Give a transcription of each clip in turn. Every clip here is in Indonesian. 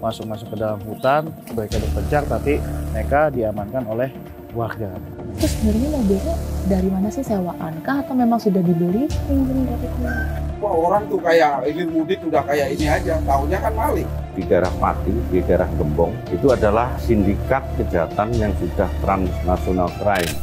masuk ke dalam hutan, mereka berpencar, tapi mereka diamankan oleh warga. Terus sebenarnya mobilnya dari mana sih, sewaan kah atau memang sudah dibeli? Wah, orang tuh kayak ingin mudik udah kayak ini aja, taunya kan maling. Di daerah Pati, di daerah Gembong, itu adalah sindikat kejahatan yang sudah transnational crime.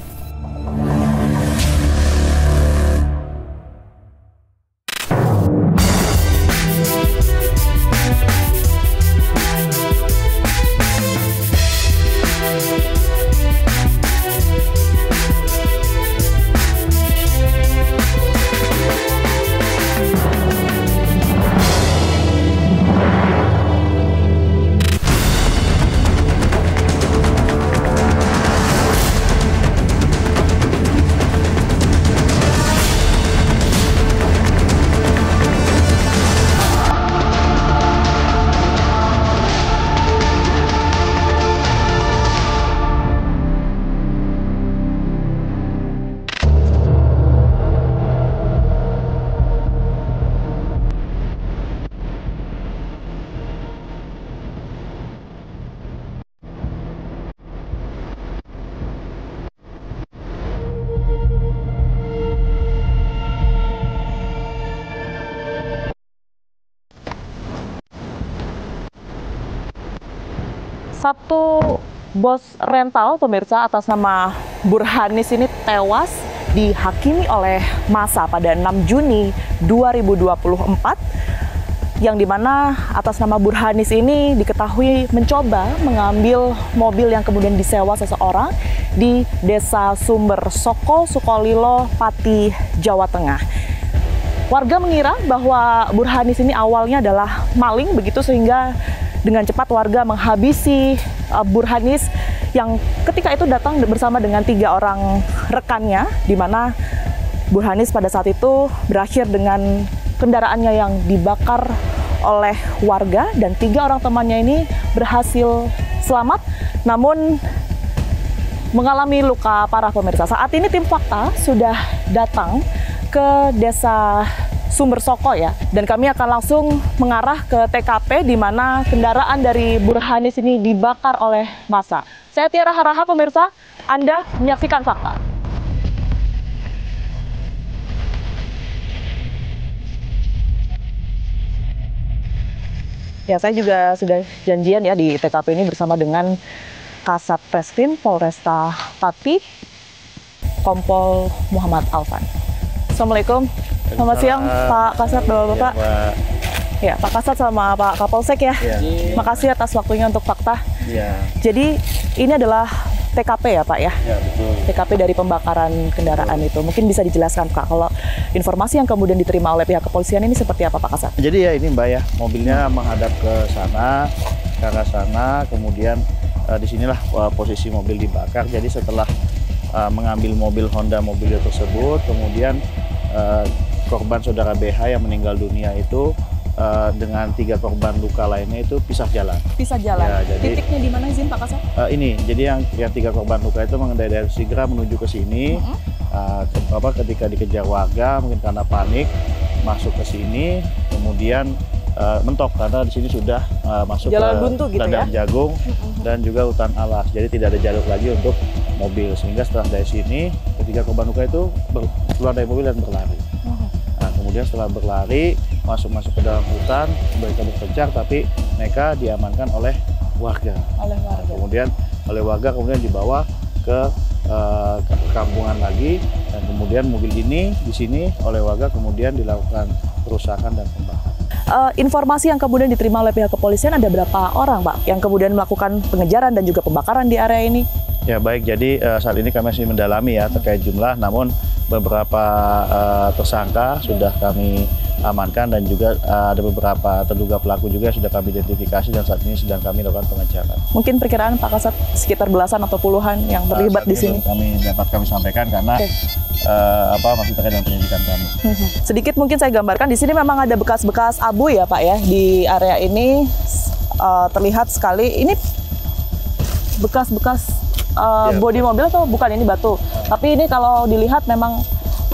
Satu bos rental pemirsa atas nama Burhanis ini tewas dihakimi oleh massa pada 6 Juni 2024 yang dimana atas nama Burhanis ini diketahui mencoba mengambil mobil yang kemudian disewa seseorang di Desa Sumber Soko, Sukolilo, Pati, Jawa Tengah. Warga mengira bahwa Burhanis ini awalnya adalah maling, begitu sehingga dengan cepat warga menghabisi Burhanis yang ketika itu datang bersama dengan 3 orang rekannya, di mana Burhanis pada saat itu berakhir dengan kendaraannya yang dibakar oleh warga dan 3 orang temannya ini berhasil selamat, namun mengalami luka parah pemirsa. Saat ini tim Fakta sudah datang ke Desa Sumber Soko ya, dan kami akan langsung mengarah ke TKP di mana kendaraan dari Burhanis ini dibakar oleh massa. Saya Tiara Haraha pemirsa, Anda menyaksikan Fakta. Ya, saya juga sudah janjian ya di TKP ini bersama dengan Kasat Reskrim Polresta Pati, Kompol Muhammad Alvan. Assalamualaikum. Selamat siang Pak Kasat, Bapak-Bapak. Ya, Pak Kasat sama Pak Kapolsek ya. Makasih atas waktunya untuk Fakta. Ya. Jadi ini adalah TKP ya Pak ya? Ya, betul. TKP dari pembakaran kendaraan itu. Mungkin bisa dijelaskan Pak, kalau informasi yang kemudian diterima oleh pihak kepolisian ini seperti apa Pak Kasat? Jadi ya ini Mbak ya, mobilnya menghadap ke sana, ke arah sana, kemudian disinilah posisi mobil dibakar. Jadi setelah mengambil mobil Honda mobil tersebut, kemudian korban saudara BH yang meninggal dunia itu dengan 3 korban luka lainnya itu pisah jalan. Pisah jalan. Ya, jadi, titiknya di mana izin Pak Kasat? Ini, jadi yang 3 korban luka itu mengendarai dari Sigra menuju ke sini. Ketika dikejar warga, mungkin karena panik masuk ke sini, kemudian mentok karena di sini sudah masuk jalan ke buntu gitu ladang ya? jagung dan juga hutan alas. Jadi tidak ada jalur lagi untuk mobil, sehingga setelah dari sini ketika korban luka itu keluar dari mobil dan berlari. Nah, kemudian setelah berlari masuk ke dalam hutan, mereka berpencar, tapi mereka diamankan oleh warga. Kemudian oleh warga dibawa ke kampungan lagi, dan kemudian mobil ini di sini oleh warga kemudian dilakukan perusakan dan pembakaran. Informasi yang kemudian diterima oleh pihak kepolisian, ada berapa orang Pak yang kemudian melakukan pengejaran dan juga pembakaran di area ini? Ya baik, jadi saat ini kami masih mendalami ya terkait jumlah, namun beberapa tersangka sudah kami amankan dan juga ada beberapa terduga pelaku juga sudah kami identifikasi dan saat ini sedang kami lakukan pengejaran. Mungkin perkiraan Pak Kasat sekitar belasan atau puluhan yang terlibat di sini? Kami sampaikan karena masih terkait dengan penyidikan kami. Sedikit mungkin saya gambarkan, di sini memang ada bekas-bekas abu ya Pak ya, di area ini terlihat sekali. Ini bekas-bekas bodi mobil atau bukan, ini batu? Tapi ini kalau dilihat memang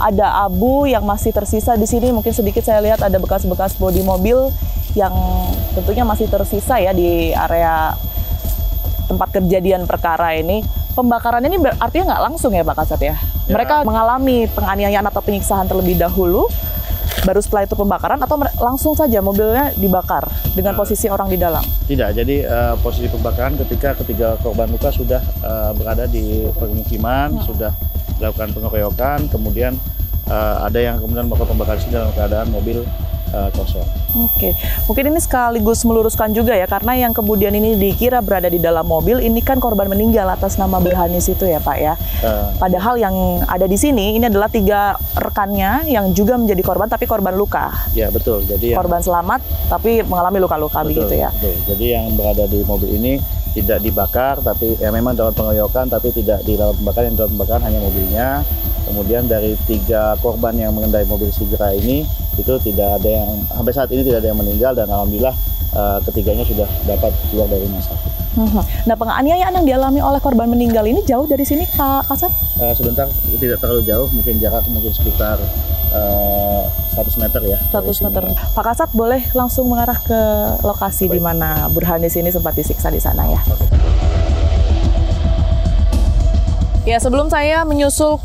ada abu yang masih tersisa di sini. Mungkin sedikit saya lihat ada bekas-bekas bodi mobil yang tentunya masih tersisa ya di area tempat kejadian perkara ini. Pembakaran ini artinya nggak langsung ya Pak Kasat ya? Mereka mengalami penganiayaan atau penyiksaan terlebih dahulu, baru setelah itu pembakaran, atau langsung saja mobilnya dibakar dengan posisi orang di dalam? Tidak, jadi posisi pembakaran ketika ketiga korban luka sudah berada di permukiman, sudah dilakukan pengeroyokan, kemudian ada yang kemudian melakukan pembakaran dalam keadaan mobil kosong. Oke, mungkin ini sekaligus meluruskan juga ya, karena yang kemudian ini dikira berada di dalam mobil, ini kan korban meninggal atas nama Burhanis itu ya Pak ya. Padahal yang ada di sini, ini adalah 3 rekannya yang juga menjadi korban, tapi korban luka. Ya betul, jadi korban selamat, tapi mengalami luka-luka begitu ya. Betul. Jadi yang berada di mobil ini tidak dibakar, tapi ya memang dalam pengeroyokan, tapi tidak di dalam pembakaran. Yang dalam pembakaran hanya mobilnya. Kemudian dari 3 korban yang mengendarai mobil Sigra ini, itu tidak ada yang, sampai saat ini tidak ada yang meninggal, dan alhamdulillah ketiganya sudah dapat keluar dari rumah sakit. Nah, penganiayaan yang dialami oleh korban meninggal ini jauh dari sini Pak Kasat? Sebentar, tidak terlalu jauh, mungkin jarak mungkin sekitar 100 meter ya. 100 meter. Pak Kasat boleh langsung mengarah ke lokasi di mana Burhanis ini sempat disiksa di sana ya. Ya, sebelum saya menyusul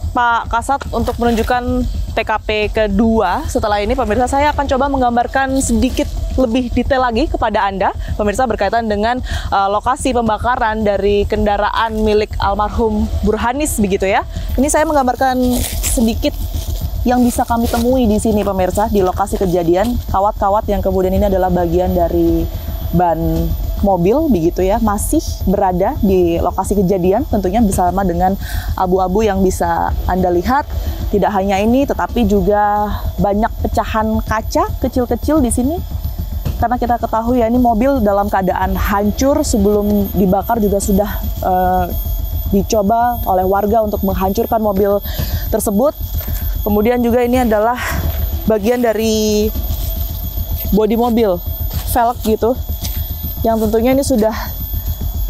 Pak Kasat untuk menunjukkan TKP kedua, setelah ini pemirsa saya akan coba menggambarkan sedikit lebih detail lagi kepada Anda, pemirsa, berkaitan dengan lokasi pembakaran dari kendaraan milik almarhum Burhanis begitu ya. Ini saya menggambarkan sedikit yang bisa kami temui di sini pemirsa, di lokasi kejadian. Kawat-kawat yang kemudian ini adalah bagian dari ban mobil begitu ya, masih berada di lokasi kejadian, tentunya bersama dengan abu-abu yang bisa Anda lihat. Tidak hanya ini, tetapi juga banyak pecahan kaca kecil-kecil di sini. Karena kita ketahui ya, ini mobil dalam keadaan hancur, sebelum dibakar juga sudah dicoba oleh warga untuk menghancurkan mobil tersebut. Kemudian juga ini adalah bagian dari bodi mobil, velg gitu, yang tentunya ini sudah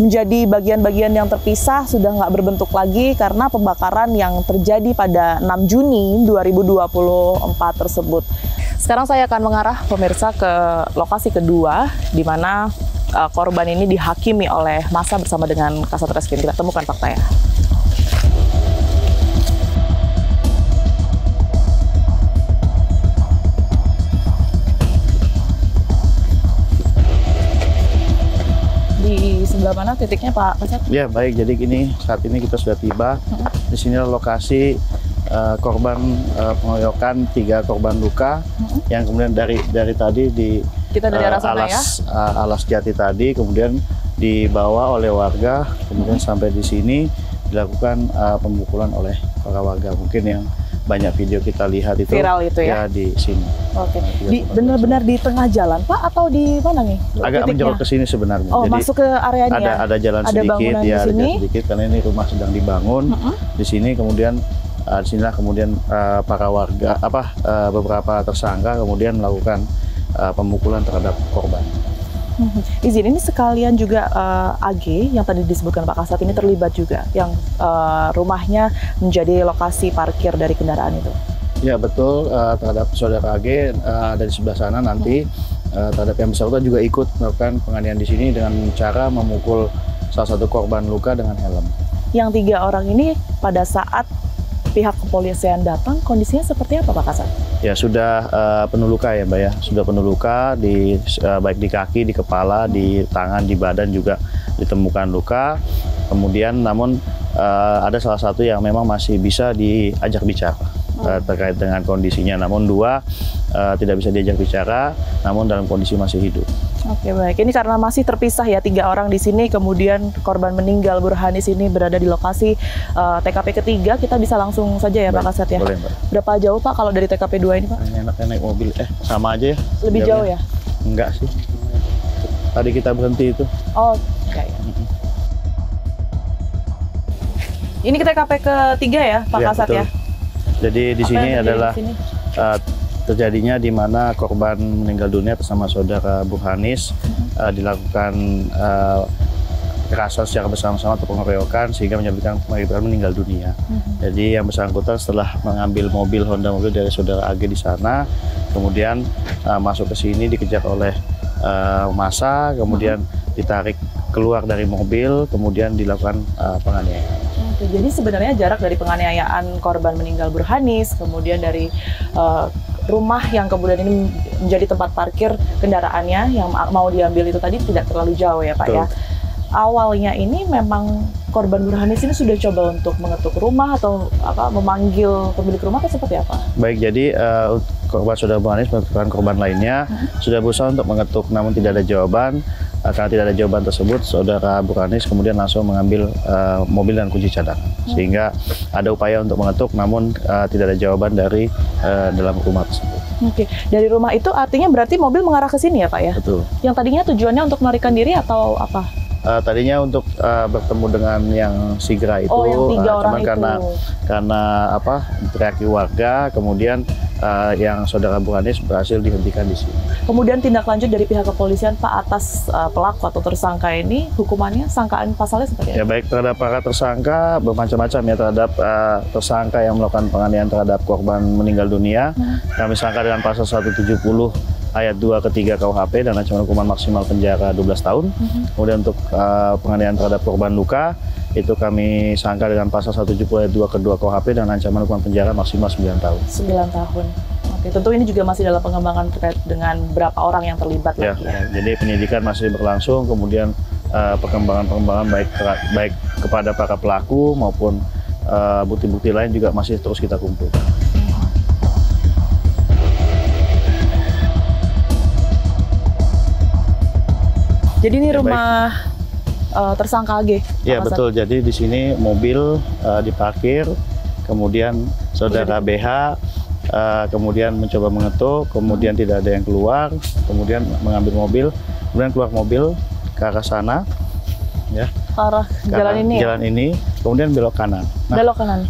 menjadi bagian-bagian yang terpisah, sudah nggak berbentuk lagi karena pembakaran yang terjadi pada 6 Juni 2024 tersebut. Sekarang saya akan mengarah pemirsa ke lokasi kedua, di mana korban ini dihakimi oleh massa bersama dengan Kasat Reskrim. Kita temukan faktanya. Di sebelah mana titiknya Pak Kasat? Ya baik, jadi saat ini kita sudah tiba. Di sini lokasi korban pengeroyokan, 3 korban luka yang kemudian dari tadi di kita dari arah sana, Alas Jati tadi, kemudian dibawa oleh warga, kemudian sampai di sini dilakukan pemukulan oleh para warga. Mungkin yang banyak video kita lihat itu viral itu ya, di sini. Oke. Benar-benar di tengah jalan Pak, atau di mana nih? Agak menjauh ke sini sebenarnya. Oh, jadi masuk ke area ini ada jalan sedikit ya, ada jalan sedikit karena ini rumah sedang dibangun. Di sini kemudian disinilah kemudian para warga beberapa tersangka kemudian melakukan pemukulan terhadap korban. Izin, ini sekalian juga AG yang tadi disebutkan Pak Kasat ini terlibat juga, yang rumahnya menjadi lokasi parkir dari kendaraan itu. Ya betul, terhadap saudara AG dari sebelah sana nanti terhadap yang bersangkutan juga ikut melakukan penganiayaan di sini dengan cara memukul salah satu korban luka dengan helm. Yang 3 orang ini pada saat pihak kepolisian datang, kondisinya seperti apa Pak Kasat? Ya sudah penuh luka ya Mbak ya, sudah penuh luka baik di kaki, di kepala, di tangan, di badan juga ditemukan luka. Kemudian namun ada salah satu yang memang masih bisa diajak bicara terkait dengan kondisinya, namun 2 tidak bisa diajak bicara, namun dalam kondisi masih hidup. Oke baik, ini karena masih terpisah ya 3 orang di sini, kemudian korban meninggal Burhanis ini berada di lokasi TKP ketiga, kita bisa langsung saja ya Pak Kasat ya. Boleh Mbak. Berapa jauh Pak kalau dari TKP 2 ini Pak? Enaknya naik mobil, sama aja ya. Lebih jauh ya? Enggak sih, tadi kita berhenti itu. Oh enggak ya. Ini ke TKP ketiga ya Pak Kasat ya? Jadi di sini adalah terjadinya di mana korban meninggal dunia bersama saudara Burhanis, dilakukan kekerasan secara bersama-sama atau pengeroyokan sehingga menyebabkan meninggal dunia. Jadi yang bersangkutan setelah mengambil mobil Honda mobil dari saudara AG di sana, kemudian masuk ke sini dikejar oleh massa, kemudian ditarik keluar dari mobil, kemudian dilakukan penganiayaan. Oke, jadi sebenarnya jarak dari penganiayaan korban meninggal Burhanis, kemudian dari rumah yang kemudian ini menjadi tempat parkir kendaraannya yang mau diambil itu tadi tidak terlalu jauh ya Pak. Betul. Ya. Awalnya ini memang korban Burhanis ini sudah coba untuk mengetuk rumah atau memanggil pemilik rumah atau seperti apa? Baik, jadi korban saudara Burhanis merupakan korban lainnya sudah berusaha untuk mengetuk namun tidak ada jawaban. Karena tidak ada jawaban tersebut, saudara Burhanis kemudian langsung mengambil mobil dan kunci cadangan. Sehingga ada upaya untuk mengetuk namun tidak ada jawaban dari dalam rumah tersebut. Oke, dari rumah itu artinya berarti mobil mengarah ke sini ya Pak ya? Betul. Yang tadinya tujuannya untuk melarikan diri atau apa? Tadinya untuk bertemu dengan yang Sigra itu, yang 3 orang itu. Karena teriaki warga, kemudian yang saudara Burhanis berhasil dihentikan di sini. Kemudian tindak lanjut dari pihak kepolisian Pak atas pelaku atau tersangka ini, hukumannya, sangkaan pasalnya seperti apa? Ya baik, terhadap para tersangka bermacam-macam ya. Terhadap tersangka yang melakukan penganiayaan terhadap korban meninggal dunia, kami sangka dengan pasal 170 ayat 2 ke 3 KUHP dan ancaman hukuman maksimal penjara 12 tahun. Kemudian untuk penganiayaan terhadap korban luka, itu kami sangka dengan pasal 170 ayat 2 ke 2 KUHP dan ancaman hukuman penjara maksimal 9 tahun. 9 tahun. Oke, tentu ini juga masih dalam pengembangan terkait dengan berapa orang yang terlibat lagi ya. Jadi penyidikan masih berlangsung, kemudian perkembangan baik kepada para pelaku maupun bukti-bukti lain juga masih terus kita kumpulkan. Jadi ini rumah tersangka AG? Ya betul, jadi di sini mobil diparkir, kemudian saudara BH kemudian mencoba mengetuk, kemudian tidak ada yang keluar, kemudian mengambil mobil, kemudian keluar mobil ke arah sana, ya. Ke arah jalan ini ya? Jalan ini, kemudian belok kanan. Nah,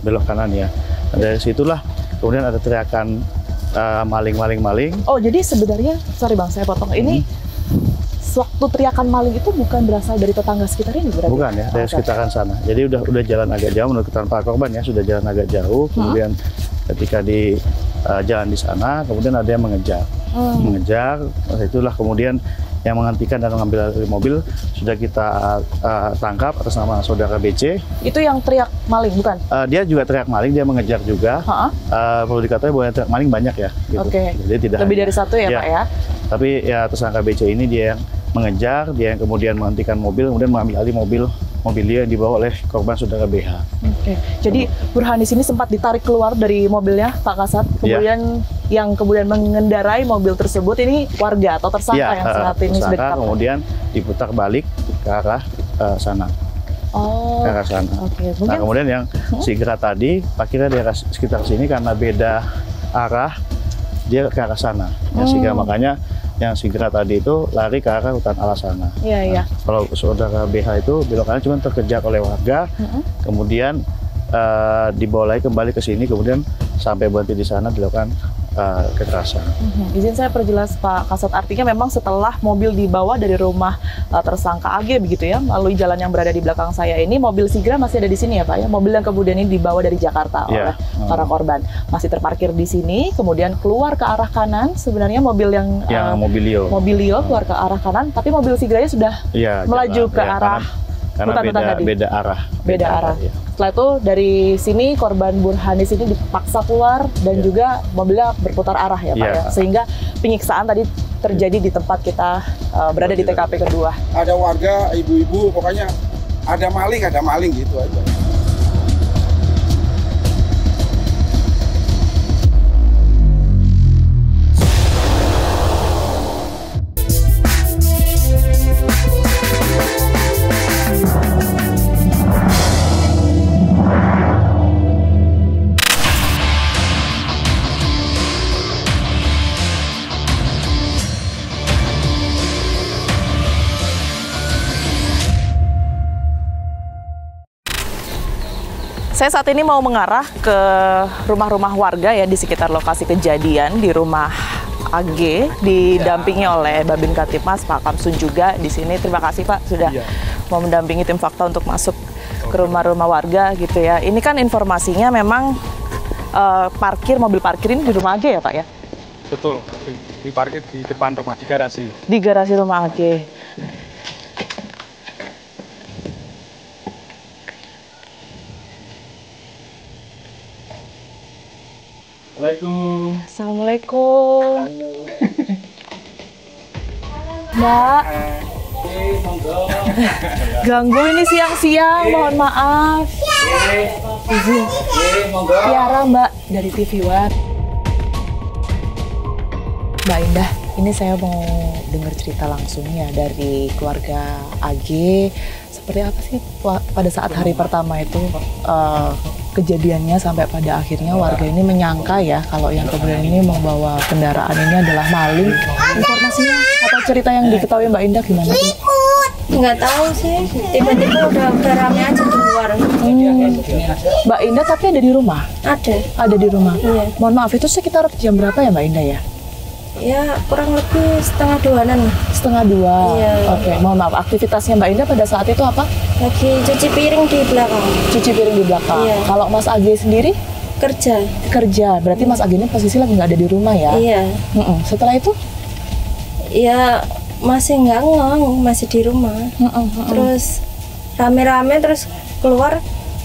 belok kanan ya. Nah, dari situlah kemudian ada teriakan maling. Oh jadi sebenarnya, sorry Bang saya potong, ini waktu teriakan maling itu bukan berasal dari tetangga sekitar ini berarti? Bukan ya, dari sekitaran sana. Jadi udah jalan agak jauh menurut keterangan korban ya, sudah jalan agak jauh. Kemudian ketika di jalan di sana, kemudian ada yang mengejar. Itulah kemudian yang menghentikan dan mengambil dari mobil sudah kita tangkap atas nama saudara BC. Itu yang teriak maling bukan? Dia juga teriak maling, dia mengejar juga. Perlu dikatakan bahwa yang teriak maling banyak ya. Gitu. Oke. Jadi tidak lebih dari satu ya Pak ya? Tapi ya tersangka BC ini dia yang mengejar, dia yang kemudian menghentikan mobil, kemudian mengambil alih mobilnya yang dibawa oleh korban saudara BH. Oke, jadi Burhanis ini sempat ditarik keluar dari mobilnya Pak Kasat, kemudian yang kemudian mengendarai mobil tersebut ini warga atau tersangka yang saat ini sudah ditangkap. Kemudian diputar balik ke arah sana. Ke arah sana. Nah kemudian yang Sigra tadi parkirnya di sekitar sini karena beda arah, dia ke arah sana. Sehingga makanya yang Sigra tadi itu lari ke arah hutan alas sana. Iya. Kalau saudara BH itu belok kanan cuma terkejar oleh warga, kemudian dibawa lagi kembali ke sini, kemudian sampai berhenti di sana dilakukan kekerasan. Izin saya perjelas Pak Kasat, artinya memang setelah mobil dibawa dari rumah tersangka AG begitu ya, melalui jalan yang berada di belakang saya ini, mobil Sigra masih ada di sini ya Pak ya? Mobil yang kemudian ini dibawa dari Jakarta oleh para korban. Masih terparkir di sini, kemudian keluar ke arah kanan, sebenarnya mobil yang Mobilio keluar ke arah kanan, tapi mobil Sigranya sudah melaju ke arah karena beda arah. Ya. Setelah itu dari sini korban Burhanis ini dipaksa keluar dan juga mobilnya berputar arah ya Pak ya. Sehingga penyiksaan tadi terjadi di tempat kita berada di TKP kedua. Ada warga, ibu-ibu, pokoknya ada maling gitu aja. Saya saat ini mau mengarah ke rumah-rumah warga ya di sekitar lokasi kejadian, di rumah AG, didampingi oleh Babin Kaptipmas, Pak Kamsun juga di sini. Terima kasih Pak sudah mau mendampingi tim Fakta untuk masuk ke rumah-rumah warga gitu ya. Ini kan informasinya memang mobil parkir ini di rumah AG ya Pak ya? Betul, diparkir di depan rumah, di garasi. Di garasi rumah Age. Assalamualaikum. Assalamualaikum. Mbak, ganggu ini siang-siang, mohon maaf. Izin. Tiara Mbak, dari TV One. Mbak Indah, ini saya mau dengar cerita langsung ya dari keluarga AG. Seperti apa sih pada saat hari pertama itu kejadiannya sampai pada akhirnya warga ini menyangka ya kalau yang kemudian ini membawa kendaraan ini adalah maling. Informasinya atau cerita yang diketahui Mbak Indah gimana sih? Nggak tahu sih, tiba-tiba udah rame aja di luar. Mbak Indah tapi ada di rumah? Ada di rumah? Iya. Mohon maaf, itu sekitar jam berapa ya Mbak Indah ya? Ya kurang lebih 1:30-an. 1:30. Iya. Oke, mohon maaf, aktivitasnya Mbak Indah pada saat itu apa? Lagi cuci piring di belakang. Cuci piring di belakang. Iya. Kalau Mas AG sendiri? Kerja. Berarti Mas AG ini posisi lagi nggak ada di rumah ya? Iya. Setelah itu? Ya masih nggak ngong, masih di rumah. Terus rame-rame terus keluar,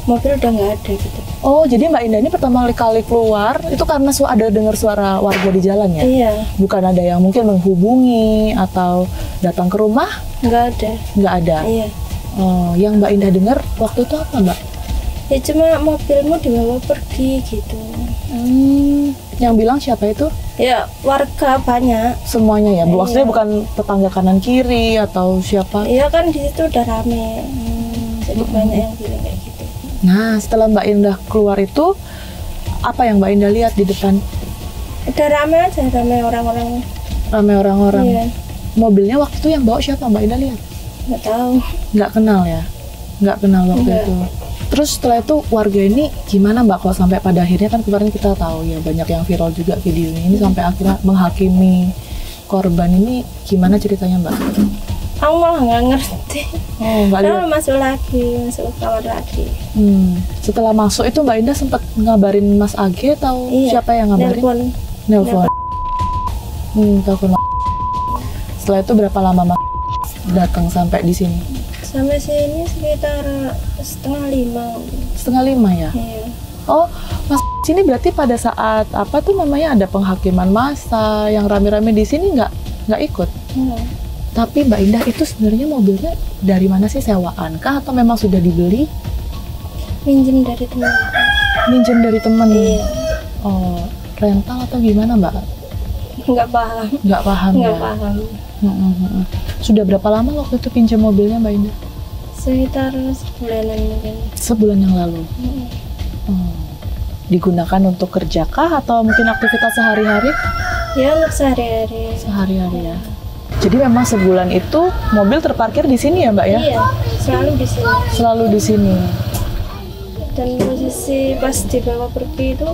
mobil udah nggak ada gitu. Oh, jadi Mbak Indah ini pertama kali keluar itu karena ada dengar suara warga di jalan ya? Iya. Bukan ada yang mungkin menghubungi atau datang ke rumah? Nggak ada. Nggak ada? Iya. Oh, yang Mbak Indah dengar waktu itu apa Mbak? Ya cuma mobilmu dibawa pergi gitu. Yang bilang siapa itu? Ya warga banyak. Semuanya ya? Iya. Maksudnya bukan tetangga kanan kiri atau siapa? Iya kan di situ udah rame. Jadi banyak yang bilang kayak gitu. Nah, setelah Mbak Indah keluar itu, apa yang Mbak Indah lihat di depan? Udah rame aja, rame orang-orang. Rame orang-orang. Iya. Mobilnya waktu itu yang bawa siapa Mbak Indah lihat? Nggak tahu. Nggak kenal ya? Nggak kenal waktu Nggak. itu. Terus setelah itu warga ini gimana Mbak kalau sampai pada akhirnya kan kemarin kita tahu ya banyak yang viral juga videonya ini sampai akhirnya menghakimi korban ini gimana ceritanya Mbak? Aku malah nggak ngerti. Oh, nggak lihat. Masuk masuk kamar lagi. Setelah masuk itu Mbak Indah sempat ngabarin Mas AG atau Iya. siapa yang ngabarin? Nelpon. Telepon. Setelah itu berapa lama Mas datang sampai di sini? Sampai sini sekitar 4:30. 4:30 ya? Iya. Oh, Mas sini berarti pada saat apa tuh namanya ada penghakiman massa yang rame-rame di sini nggak ikut? Iya. Tapi Mbak Indah itu sebenarnya mobilnya dari mana sih, sewaan kah atau memang sudah dibeli? Minjem dari teman. Minjem dari teman. Iya. Oh, rental atau gimana Mbak? Nggak paham. Nggak paham Nggak ya? paham. Sudah berapa lama waktu itu pinjam mobilnya Mbak Indah? Sekitar sebulanan mungkin. Sebulan yang lalu. Digunakan untuk kerja kah atau mungkin aktivitas sehari-hari? Ya untuk sehari-hari. Sehari-hari ya. Jadi memang sebulan itu mobil terparkir di sini ya Mbak ya? Iya, selalu di sini. Selalu di sini. Dan posisi pas dibawa pergi itu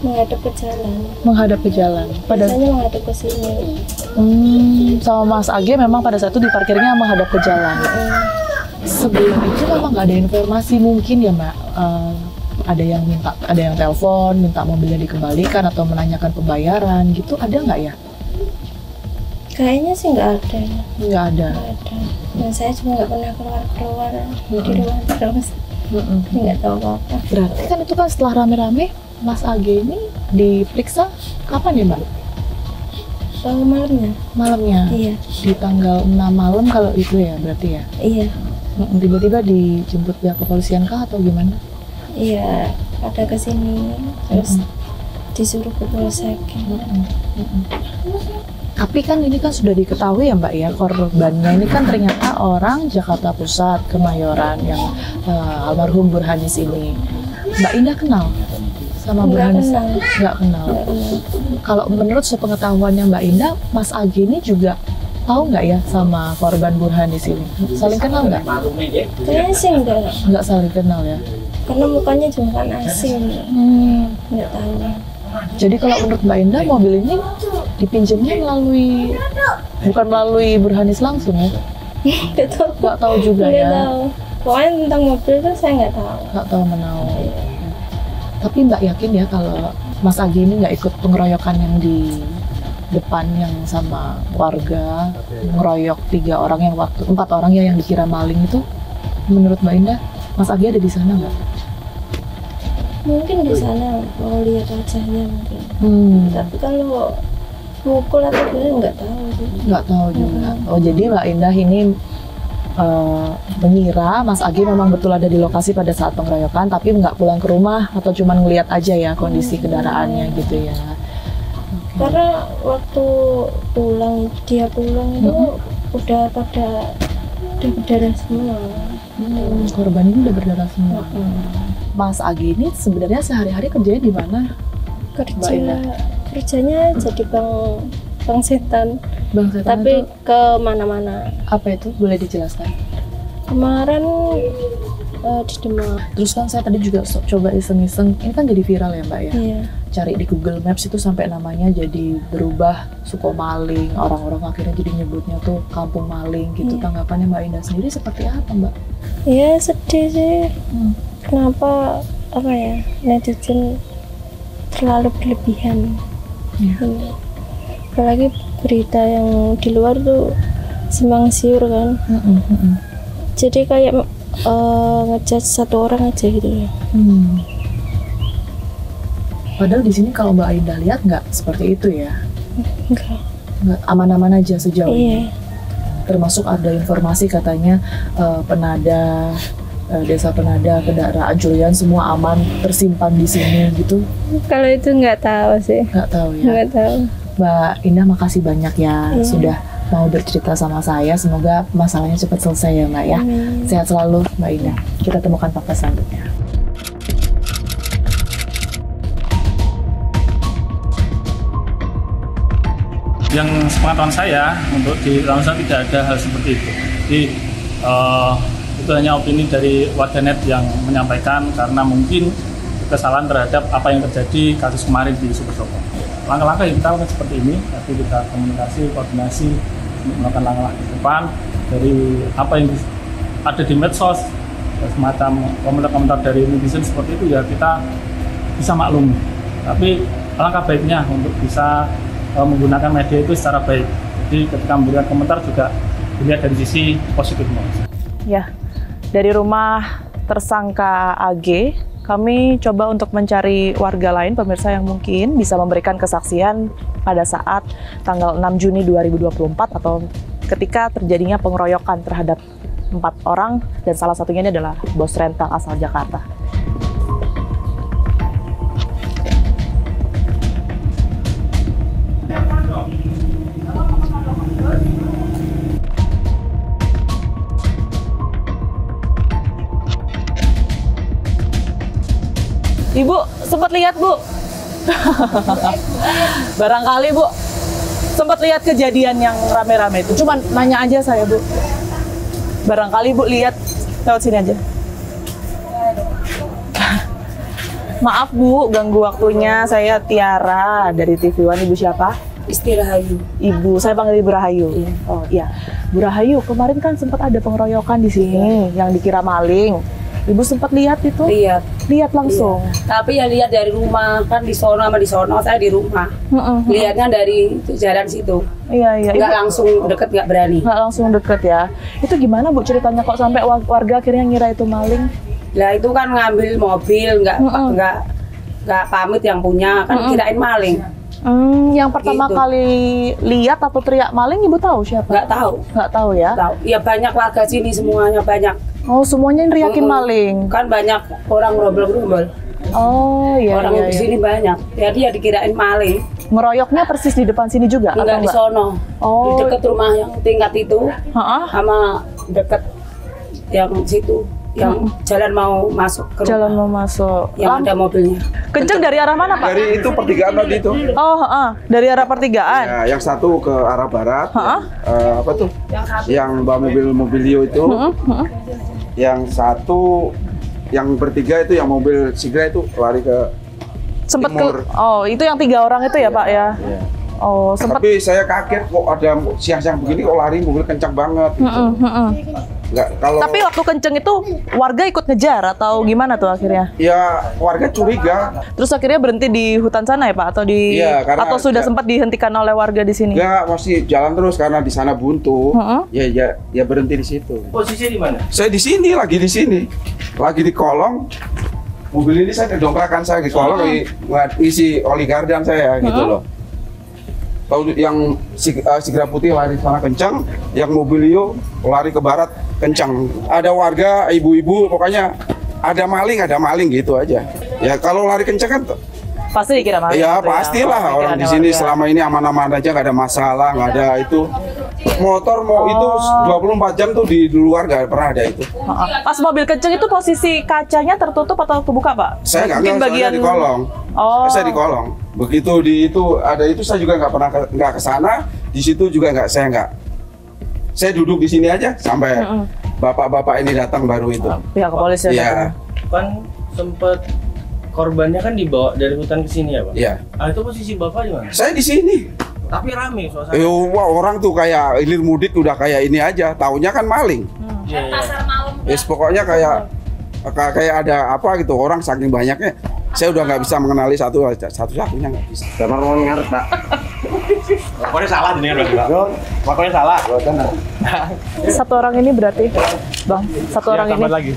menghadap ke jalan. Menghadap ke jalan. Biasanya menghadap ke sini. Sama Mas AG memang pada saat itu diparkirnya menghadap ke jalan. Sebelum itu memang nggak ada informasi mungkin ya Mbak. Ada yang telepon minta mobilnya dikembalikan atau menanyakan pembayaran gitu, ada nggak ya? Kayaknya sih nggak ada. Nggak ada. Nggak ada. Dan saya juga nggak pernah keluar di rumah terus. Nggak tahu apa-apa. Berarti kan itu kan setelah rame-rame Mas AG ini diperiksa kapan ya Mbak? Malamnya. Malamnya? Iya. Di tanggal 6 malam kalau itu ya berarti ya? Iya. Tiba-tiba dijemput pihak kepolisian kah atau gimana? Iya, ada ke sini terus disuruh ke polsek. Tapi kan ini kan sudah diketahui ya Mbak ya, korbannya ini kan ternyata orang Jakarta Pusat, Kemayoran yang almarhum Burhanis ini. Mbak Indah kenal sama Burhanis? Nggak kenal. Kalau menurut sepengetahuannya Mbak Indah, Mas AG ini juga tahu nggak ya sama korban Burhanis ini? Saling kenal nggak? Kayaknya sih enggak. Nggak saling kenal ya? Karena mukanya juga kan asing. Nggak tahu. Jadi kalau menurut Mbak Indah, mobil ini dipinjamnya bukan melalui Burhanis langsung ya? Nggak tahu juga nggak ya? Tahu. Pokoknya tentang mobil itu saya nggak tahu. Nggak tahu menau. Tapi Mbak yakin ya kalau Mas Agi ini nggak ikut pengeroyokan yang di depan yang sama warga ngeroyok 4 orang ya yang dikira maling itu, menurut Mbak Indah, Mas Agi ada di sana nggak? Mungkin di sana mau lihat wajahnya mungkin. Tapi kalau mukul atau gimana nggak tahu sih. Nggak tahu juga. Oh, jadi Mbak Indah ini mengira Mas Agi memang betul ada di lokasi pada saat pengeroyokan, tapi nggak pulang ke rumah atau cuma ngelihat aja ya kondisi kendaraannya gitu ya. Karena waktu dia pulang itu udah berdarah semua. Korban ini udah berdarah semua. Mas Agi ini sebenarnya sehari-hari kerjanya di mana? Kerjanya jadi bang setan. Bang setan tapi itu ke mana-mana. apa itu? Boleh dijelaskan? Kemarin di Demak. Terus kan saya tadi juga coba iseng-iseng, ini kan jadi viral ya Mbak ya? Iya. Cari di Google Maps itu sampai namanya jadi berubah Sukomaling, orang-orang akhirnya jadi nyebutnya tuh Kampung Maling gitu. Tanggapannya Mbak Indah sendiri seperti apa Mbak? Ya sedih sih. Kenapa netizen terlalu berlebihan. Apalagi berita yang di luar tuh simpang siur kan. Jadi kayak ngejudge satu orang aja gitu ya. Padahal di sini kalau Mbak Indah lihat nggak seperti itu ya? Nggak, aman-aman aja sejauh ini. Termasuk ada informasi katanya Penada, Desa Penada, kendaraan curian semua aman tersimpan di sini gitu. Kalau itu nggak tahu sih. Nggak tahu ya. Nggak tahu. Mbak Indah makasih banyak ya sudah mau bercerita sama saya. Semoga masalahnya cepat selesai ya Mbak ya. Sehat selalu Mbak Indah. Kita temukan fakta selanjutnya. Yang sepengetahuan saya untuk di Ranusa tidak ada hal seperti itu. Jadi itu hanya opini dari warganet yang menyampaikan karena mungkin kesalahan terhadap apa yang terjadi kasus kemarin di Supertoko. Langkah-langkah yang kita lakukan seperti ini, tapi kita komunikasi, koordinasi untuk melakukan langkah ke depan dari apa yang ada di medsos, semacam komentar-komentar dari netizen seperti itu ya kita bisa maklumi. Tapi alangkah baiknya untuk bisa menggunakan media itu secara baik. Jadi ketika memberikan komentar juga dilihat dari sisi positifnya. Ya, dari rumah tersangka AG, kami coba untuk mencari warga lain, pemirsa yang mungkin bisa memberikan kesaksian pada saat tanggal 6 Juni 2024 atau ketika terjadinya pengeroyokan terhadap 4 orang dan salah satunya ini adalah bos rental asal Jakarta. Ibu, sempat lihat Bu? Barangkali Bu, sempat lihat kejadian yang rame-rame itu. Cuman nanya aja saya Bu. Barangkali Bu lihat, lewat sini aja. Maaf Bu, ganggu waktunya. Saya Tiara dari TV One. Ibu siapa? Isti Rahayu. Ibu, saya panggil Ibu Rahayu. Iya. Oh iya, Bu Rahayu. Kemarin kan sempat ada pengeroyokan di sini yang dikira maling. Ibu sempat lihat itu? Lihat langsung. Iya. Tapi ya lihat dari rumah, kan di sono sama di sono, saya di rumah. Lihatnya dari jalan situ. Iya. Nggak langsung deket, nggak berani. Nggak langsung deket ya. Itu gimana Bu ceritanya kok sampai warga akhirnya ngira itu maling? Lah itu kan ngambil mobil, nggak pamit yang punya, kan kirain maling. Yang pertama kali lihat atau teriak maling Ibu tahu siapa? Nggak tahu. Nggak tahu ya? Tahu. Ya banyak warga sini semuanya banyak. Oh semuanya neriakin maling? Kan banyak orang gerombol-gerombol. Oh iya. Orang di sini banyak. Jadi ya dikirain maling. Ngeroyoknya persis di depan sini juga? Enggak, di sono. Oh. Di dekat rumah yang tingkat itu. Sama dekat yang situ. Yang jalan mau masuk ke rumah. Jalan mau masuk. Yang ada mobilnya. Kenceng dari arah mana Pak? Dari itu pertigaan tadi itu. Oh, dari arah pertigaan. Ya, yang satu ke arah barat. Apa tuh? Yang bawa mobil itu. Yang satu, yang bertiga itu yang mobil Sigra itu lari ke sempat timur. Oh, itu yang 3 orang itu ya Pak ya? Oh, sempat. Tapi saya kaget kok ada siang-siang begini kok lari mobil kencang banget. Gitu. Nggak, kalau Tapi waktu kenceng itu warga ikut ngejar atau gimana tuh akhirnya? ya warga curiga. Terus akhirnya berhenti di hutan sana ya Pak? Atau Iya, karena atau sudah sempat dihentikan oleh warga di sini? Enggak, masih jalan terus karena di sana buntu. Ya berhenti di situ. Posisinya di mana? Saya di sini, lagi di kolong. Mobil ini saya kedongkrakan saya di kolong, isi oli gardan saya gitu loh. Kalau yang Sigra Putih lari sana kencang, yang Mobilio lari ke barat kencang. Ada warga, ibu-ibu, pokoknya ada maling gitu aja. Ya kalau lari kencang kan Pasti dikira maling. ya gitu pastilah ya. orang di sini selama ini aman-aman aja, nggak ada masalah, nggak ada itu. Motor mau itu 24 jam tuh di luar nggak pernah ada itu. Pas mobil kenceng itu posisi kacanya tertutup atau kebuka Pak? Saya nggak Mungkin tahu, saya di kolong. Saya di kolong. Begitu di itu ada itu saya juga nggak pernah nggak ke sana. Di situ juga saya duduk di sini aja sampai bapak-bapak ini datang baru itu. Pihak kepolisian. Iya. Kan sempet korbannya kan dibawa dari hutan ke sini ya Pak? Iya. Ah, itu posisi Bapak di mana? Saya di sini. Tapi rame suasana. Wah, orang tuh kayak hilir mudik udah kayak ini aja. Taunya kan maling. Pasar malam. Pokoknya kayak ada apa gitu, orang saking banyaknya. Saya udah nggak bisa mengenali satu-satunya nggak bisa. Sama mau ngarep Pak. Pokoknya salah ini Bang. Pokoknya salah. Satu orang ini berarti, Bang. Satu orang ini. Lagi.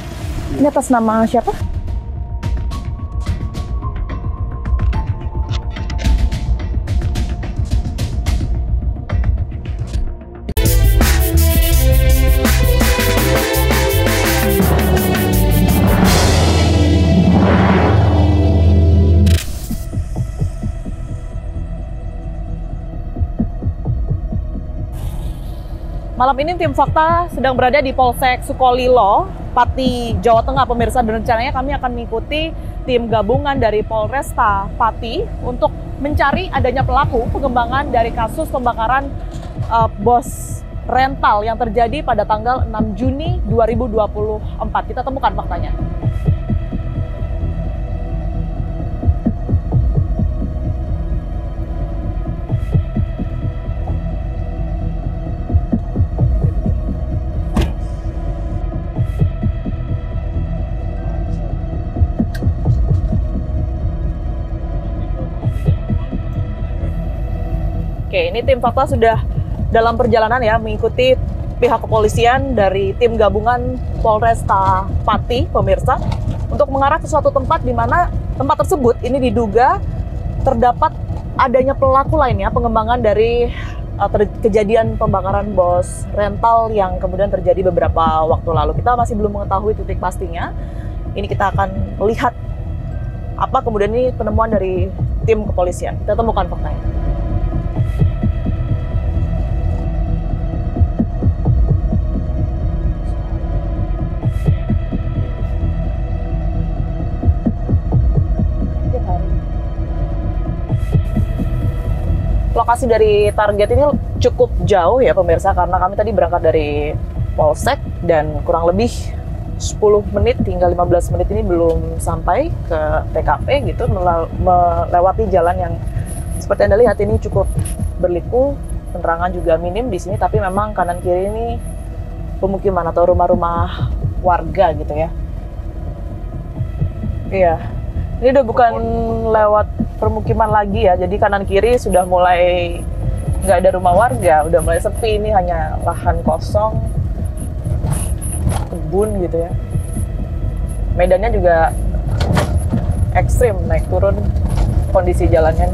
Ini atas nama siapa? Malam ini tim Fakta sedang berada di Polsek Sukolilo, Pati, Jawa Tengah, pemirsa. Dan rencananya kami akan mengikuti tim gabungan dari Polresta Pati untuk mencari adanya pelaku pengembangan dari kasus pembakaran bos rental yang terjadi pada tanggal 6 Juni 2024. Kita temukan faktanya. Oke, ini tim Fakta sudah dalam perjalanan ya mengikuti pihak kepolisian dari tim gabungan Polresta Pati, pemirsa, untuk mengarah ke suatu tempat di mana tempat tersebut ini diduga terdapat adanya pelaku lainnya pengembangan dari kejadian pembakaran bos rental yang kemudian terjadi beberapa waktu lalu. Kita masih belum mengetahui titik pastinya. Ini kita akan melihat apa kemudian ini penemuan dari tim kepolisian. Kita temukan faktanya. Lokasi dari target ini cukup jauh ya pemirsa, karena kami tadi berangkat dari Polsek dan kurang lebih 10 menit hingga 15 menit ini belum sampai ke TKP gitu, melewati jalan yang seperti Anda lihat ini cukup berliku, penerangan juga minim di sini, tapi memang kanan kiri ini pemukiman atau rumah-rumah warga gitu ya. Iya, ini udah bukan lewat permukiman lagi ya, jadi kanan kiri sudah mulai nggak ada rumah warga, udah mulai sepi, ini hanya lahan kosong, kebun gitu ya. Medannya juga ekstrim, naik turun kondisi jalannya.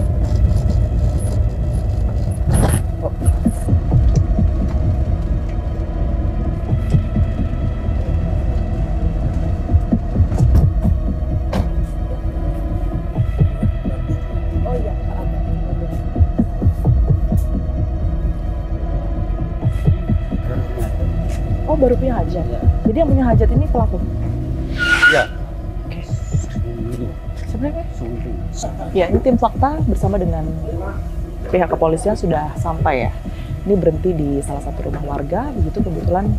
Oh, baru punya hajat. Jadi yang punya hajat ini pelaku? Ya. Oke. Sebenarnya? Ya, ini tim Fakta bersama dengan pihak kepolisian sudah sampai ya. Ini berhenti di salah satu rumah warga, begitu kebetulan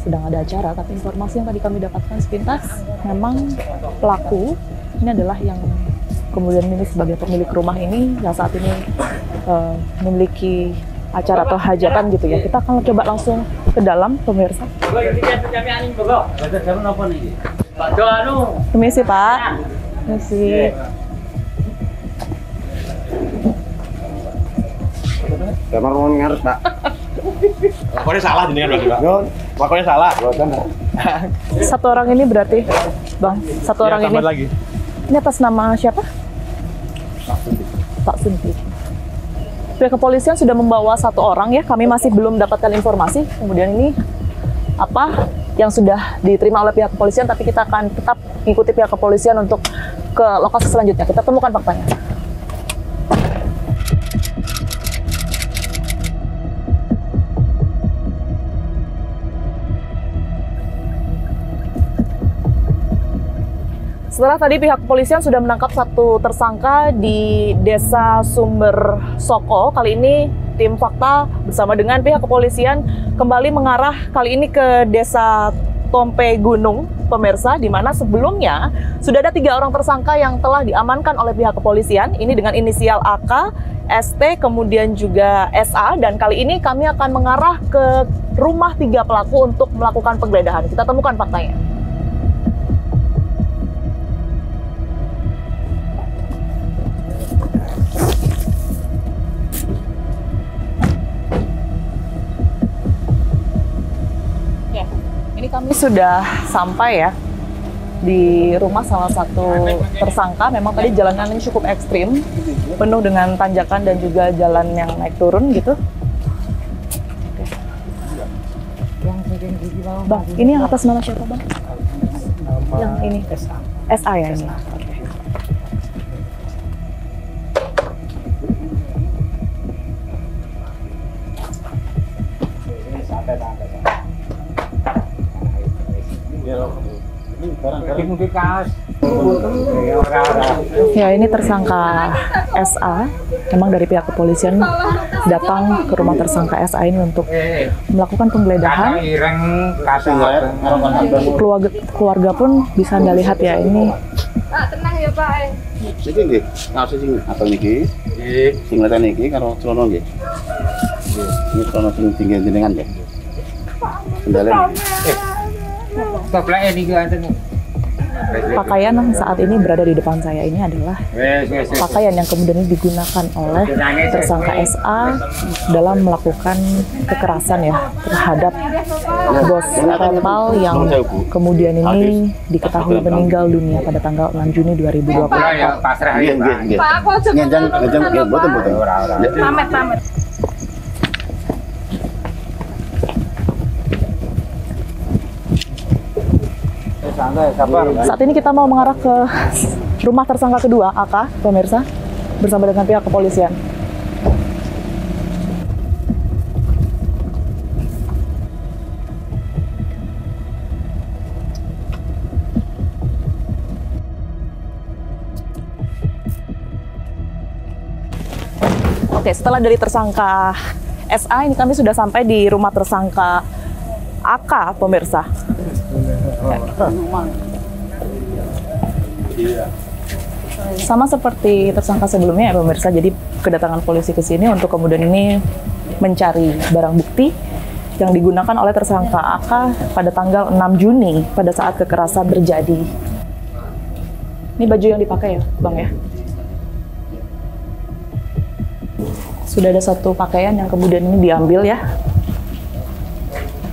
sedang ada acara, tapi informasi yang tadi kami dapatkan sepintas, memang pelaku ini adalah yang kemudian ini sebagai pemilik rumah ini yang saat ini memiliki acara atau hajatan gitu ya. Kita akan coba langsung ke dalam, pemirsa. Permisi Pak. Permisi. Kamar mau ngarep, Pak. Pokoknya salah jenengan Mas, Pak. Pokoknya salah. Satu orang ini berarti, Bang. Satu orang ini. Lagi. Ini atas nama siapa? Pak Sundi. Pihak kepolisian sudah membawa satu orang ya. Kami masih belum dapatkan informasi. Kemudian ini apa yang sudah diterima oleh pihak kepolisian, tapi kita akan tetap mengikuti pihak kepolisian untuk ke lokasi selanjutnya. Kita temukan faktanya. Setelah tadi pihak kepolisian sudah menangkap satu tersangka di Desa Sumber Soko, kali ini tim fakta bersama dengan pihak kepolisian kembali mengarah kali ini ke Desa Tompe Gunung, pemirsa, di mana sebelumnya sudah ada 3 orang tersangka yang telah diamankan oleh pihak kepolisian, ini dengan inisial AK, ST, kemudian juga SA, dan kali ini kami akan mengarah ke rumah 3 pelaku untuk melakukan penggeledahan. Kita temukan faktanya. Ini kami sudah sampai ya di rumah salah satu tersangka. Memang tadi jalanannya cukup ekstrim, penuh dengan tanjakan dan juga jalan yang naik turun gitu. Bang, ini yang atas nama siapa Bang? Yang ini? SA ya ini? Ya, ini tersangka SA. Memang dari pihak kepolisian datang ke rumah tersangka SA ini untuk melakukan penggeledahan. Keluarga pun bisa Anda lihat ya ini. Tenang ya Pak. Iki nggih, ngaos sing atau niki. Sing leten niki karo trono nggih. Ini trono sing tinggi jenengan nggih. Kendalen. Pakaian yang saat ini berada di depan saya ini adalah pakaian yang kemudian digunakan oleh tersangka SA dalam melakukan kekerasan ya terhadap bos rental yang kemudian ini diketahui meninggal dunia pada tanggal 6 Juni 2020. Pak, aku aja pamit. Saat ini kita mau mengarah ke rumah tersangka kedua, AK, pemirsa, bersama dengan pihak kepolisian. Oke, setelah dari tersangka SA, ini kami sudah sampai di rumah tersangka AK, pemirsa. Sama seperti tersangka sebelumnya ya pemirsa, jadi kedatangan polisi ke sini untuk kemudian ini mencari barang bukti yang digunakan oleh tersangka AK pada tanggal 6 Juni pada saat kekerasan terjadi. Ini baju yang dipakai ya Bang ya? Sudah ada satu pakaian yang kemudian ini diambil ya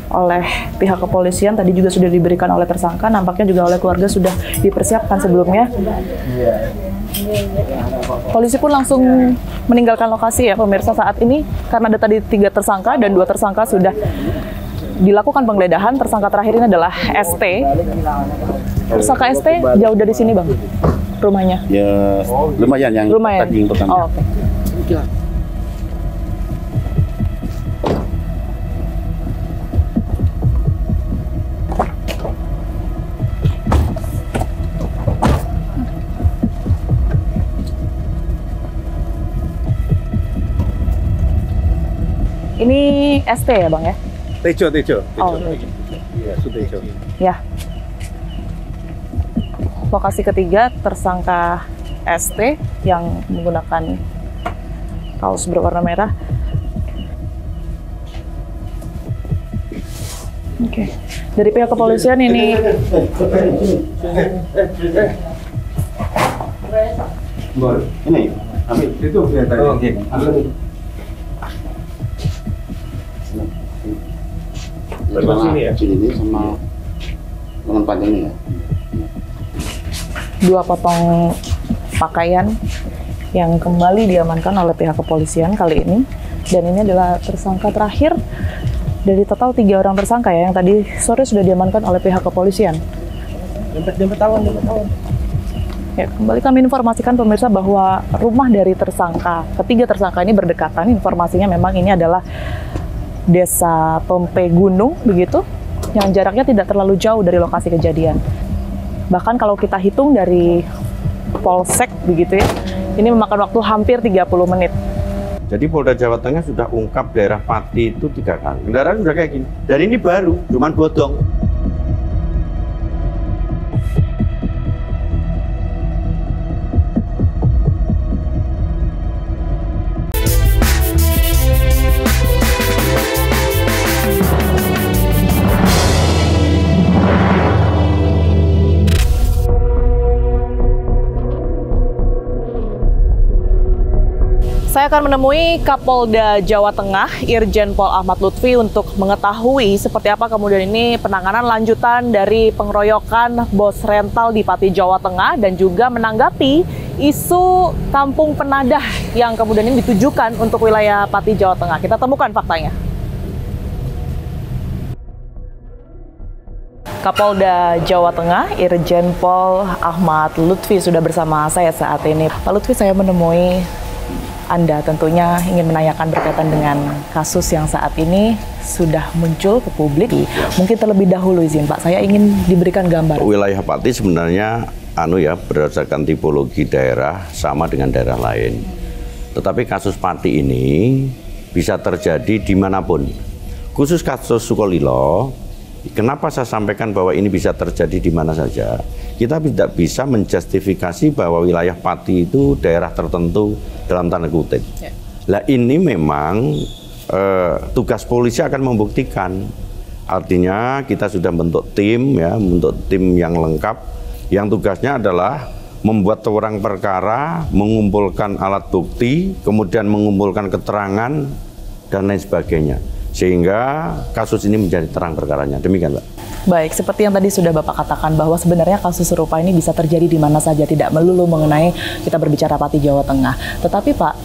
oleh pihak kepolisian, tadi juga sudah diberikan oleh tersangka, nampaknya juga oleh keluarga sudah dipersiapkan sebelumnya. Polisi pun langsung meninggalkan lokasi ya pemirsa saat ini, karena ada tadi 3 tersangka dan 2 tersangka sudah dilakukan penggeledahan. Tersangka terakhir ini adalah ST. Tersangka ST jauh dari sini Bang, rumahnya? Ya lumayan yang tadi yang pertama. Oh, okay. Ini ST ya Bang ya? Tejo. Oh, Tejo. Iya, Sutejo. Ya. Lokasi ketiga tersangka ST yang menggunakan kaos berwarna merah. Oke. Dari pihak kepolisian ini ini ambil itu sini ya, sini sama lengan panjang ini ya. 2 potong pakaian yang kembali diamankan oleh pihak kepolisian kali ini, dan ini adalah tersangka terakhir dari total 3 orang tersangka ya yang tadi sore sudah diamankan oleh pihak kepolisian. Jempet awan. Ya, kembali kami informasikan pemirsa bahwa rumah dari ketiga tersangka ini berdekatan. Informasinya memang ini adalah Desa Tompe Gunung begitu, yang jaraknya tidak terlalu jauh dari lokasi kejadian. Bahkan kalau kita hitung dari Polsek begitu ya, ini memakan waktu hampir 30 menit. Jadi Polda Jawa Tengah sudah ungkap daerah Pati itu 3 kali. Kendaraan sudah kayak gini. Dan ini baru, cuman bodong. Saya akan menemui Kapolda Jawa Tengah, Irjen Pol Ahmad Lutfi, untuk mengetahui seperti apa kemudian ini penanganan lanjutan dari pengeroyokan bos rental di Pati, Jawa Tengah, dan juga menanggapi isu kampung penadah yang kemudian ini ditujukan untuk wilayah Pati, Jawa Tengah. Kita temukan faktanya. Kapolda Jawa Tengah, Irjen Pol Ahmad Lutfi sudah bersama saya saat ini. Pak Lutfi, saya menemui Anda tentunya ingin menanyakan berkaitan dengan kasus yang saat ini sudah muncul ke publik. Mungkin terlebih dahulu izin Pak, saya ingin diberikan gambar. Wilayah Pati sebenarnya berdasarkan tipologi daerah sama dengan daerah lain. Tetapi kasus Pati ini bisa terjadi dimanapun. Khusus kasus Sukolilo, kenapa saya sampaikan bahwa ini bisa terjadi di mana saja? Kita tidak bisa menjustifikasi bahwa wilayah Pati itu daerah tertentu dalam tanda kutip. Lah ini memang tugas polisi akan membuktikan. Artinya kita sudah membentuk tim yang lengkap, yang tugasnya adalah membuat terang perkara, mengumpulkan alat bukti, kemudian mengumpulkan keterangan dan lain sebagainya, sehingga kasus ini menjadi terang perkaranya. Demikian, Pak. Baik, seperti yang tadi sudah Bapak katakan bahwa sebenarnya kasus serupa ini bisa terjadi di mana saja, tidak melulu mengenai kita berbicara Pati, Jawa Tengah. Tetapi Pak,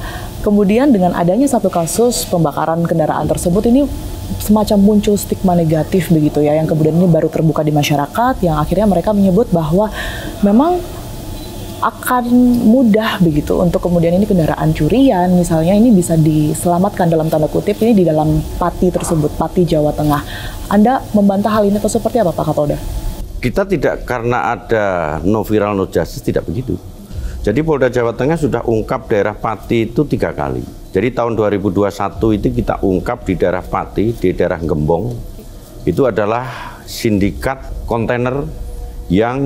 kemudian dengan adanya satu kasus pembakaran kendaraan tersebut ini semacam muncul stigma negatif begitu ya, yang kemudian ini baru terbuka di masyarakat, yang akhirnya mereka menyebut bahwa memang akan mudah begitu untuk kemudian ini kendaraan curian misalnya ini bisa diselamatkan dalam tanda kutip ini di dalam Pati tersebut, Pati, Jawa Tengah. Anda membantah hal ini atau seperti apa Pak Kapolda? Kita tidak, karena ada no viral no justice, tidak begitu. Jadi Polda Jawa Tengah sudah ungkap daerah Pati itu 3 kali. Jadi tahun 2021 itu kita ungkap di daerah Pati, di daerah Gembong. Itu adalah sindikat kontainer yang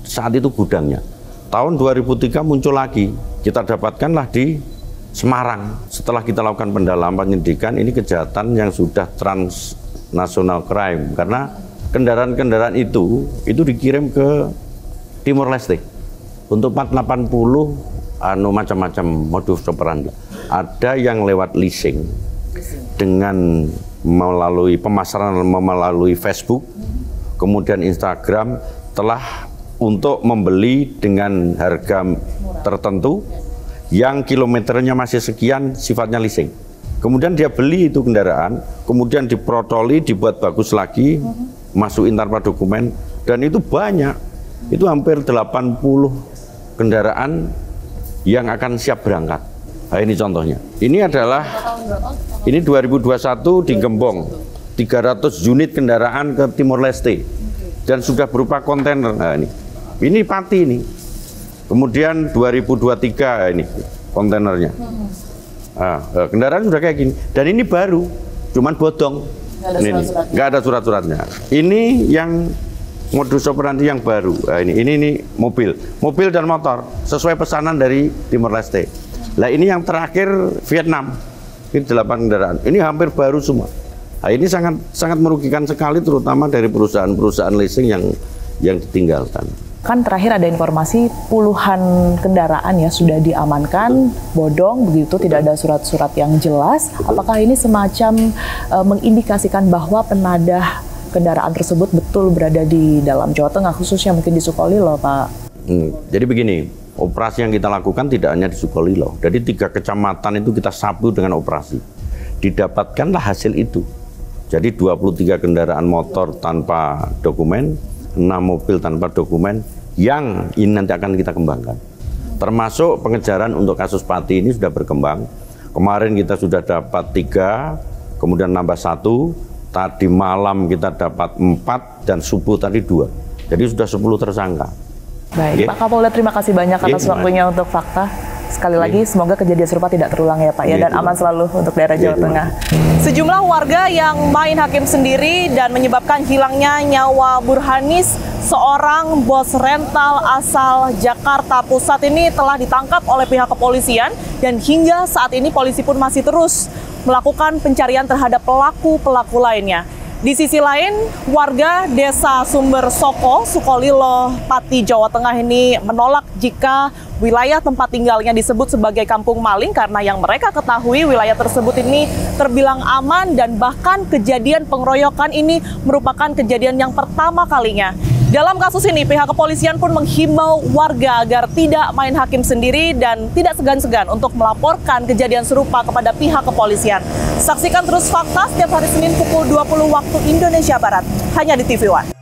saat itu gudangnya. Tahun 2003 muncul lagi, kita dapatkanlah di Semarang. Setelah kita lakukan pendalaman penyidikan, ini kejahatan yang sudah transnational crime. Karena kendaraan-kendaraan itu dikirim ke Timor Leste. Untuk 480 macam-macam modus operandi. Ada yang lewat leasing dengan melalui pemasaran melalui Facebook, kemudian Instagram, telah untuk membeli dengan harga tertentu yang kilometernya masih sekian, sifatnya leasing. Kemudian dia beli itu kendaraan, kemudian diprotoli, dibuat bagus lagi, masukin tanpa dokumen, dan itu banyak. Itu hampir 80 kendaraan yang akan siap berangkat. Nah, ini contohnya. Ini adalah, ini 2021 di Gembong, 300 unit kendaraan ke Timor Leste, dan sudah berupa kontainer. Nah, ini Pati ini. Kemudian 2023 ini kontainernya. Nah, kendaraan sudah kayak gini. Dan ini baru, cuman bodong. Nggak ada surat-suratnya. Ini yang modus operandi yang baru. Nah, ini mobil dan motor sesuai pesanan dari Timor Leste. Lah ini yang terakhir Vietnam, ini 8 kendaraan. Ini hampir baru semua. Nah, ini sangat merugikan sekali, terutama dari perusahaan-perusahaan leasing yang ditinggalkan. Kan terakhir ada informasi puluhan kendaraan ya sudah diamankan, bodong begitu, tidak ada surat-surat yang jelas. Apakah ini semacam mengindikasikan bahwa penadah kendaraan tersebut betul berada di dalam Jawa Tengah, khususnya mungkin di Sukolilo, Pak? Jadi begini, operasi yang kita lakukan tidak hanya di Sukolilo. Jadi 3 kecamatan itu kita sapu dengan operasi. Didapatkanlah hasil itu. Jadi 23 kendaraan motor tanpa dokumen, 6 mobil tanpa dokumen, yang ini nanti akan kita kembangkan. Termasuk pengejaran untuk kasus Pati ini sudah berkembang. Kemarin kita sudah dapat 3, kemudian nambah 1, tadi malam kita dapat 4, dan subuh tadi 2. Jadi sudah 10 tersangka. Baik, Pak Kapolda, terima kasih banyak atas waktunya untuk Fakta. Sekali lagi, semoga kejadian serupa tidak terulang ya Pak ya, dan aman selalu untuk daerah Jawa Tengah. Sejumlah warga yang main hakim sendiri dan menyebabkan hilangnya nyawa Burhanis, seorang bos rental asal Jakarta Pusat ini telah ditangkap oleh pihak kepolisian, dan hingga saat ini polisi pun masih terus melakukan pencarian terhadap pelaku-pelaku lainnya. Di sisi lain, warga desa Sumber Soko, Sukolilo, Pati, Jawa Tengah ini menolak jika wilayah tempat tinggalnya disebut sebagai kampung maling karena yang mereka ketahui wilayah tersebut ini terbilang aman, dan bahkan kejadian pengeroyokan ini merupakan kejadian yang pertama kalinya. Dalam kasus ini, pihak kepolisian pun menghimbau warga agar tidak main hakim sendiri dan tidak segan-segan untuk melaporkan kejadian serupa kepada pihak kepolisian. Saksikan terus Fakta setiap hari Senin pukul 20 waktu Indonesia Barat, hanya di TV One.